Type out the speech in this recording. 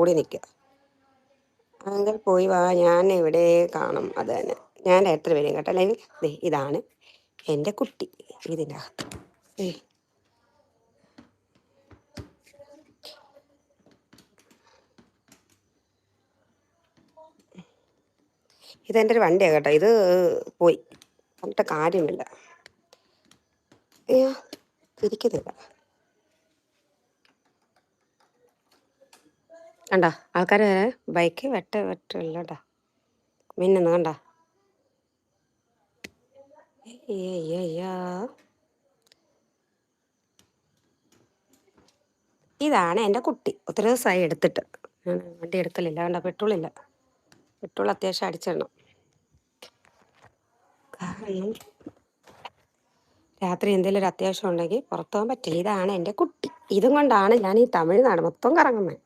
കൂടി നിൽക്കുക. അങ്ങനെ പോയി വാ, ഞാൻ ഇവിടെ കാണും. അത് തന്നെ ഞാൻ എത്ര പേരും കേട്ടോ. അല്ലെങ്കിൽ ഇതാണ് എൻ്റെ കുട്ടി ഇതിൻ്റെ അകത്ത്. ഇതെൻ്റെ ഒരു വണ്ടിയാണ് കേട്ടോ. ഇത് പോയി പറഞ്ഞിട്ട് കാര്യമില്ല. അയ്യോ തിരിക്കുന്നില്ല. കണ്ട ആൾക്കാർ ബൈക്ക് വെട്ടില്ല കേട്ടോ. മിന്നുന്നു കണ്ട. അയ്യോ ഇതാണ് എൻ്റെ കുട്ടി. ഒത്തിരി ദിവസമായി എടുത്തിട്ട്. വണ്ടി എടുക്കലില്ല. കണ്ട പെട്രോളില്ല. പെട്രോൾ അത്യാവശ്യം അടിച്ചിടണം. കാരണം രാത്രി എന്തെങ്കിലും ഒരു അത്യാവശ്യം ഉണ്ടെങ്കിൽ പുറത്തു പോകാൻ പറ്റില്ല. ഇതാണ് എൻ്റെ കുട്ടി. ഇതും കൊണ്ടാണ് ഞാൻ ഈ തമിഴ്നാട് മൊത്തം കറങ്ങുന്നത്.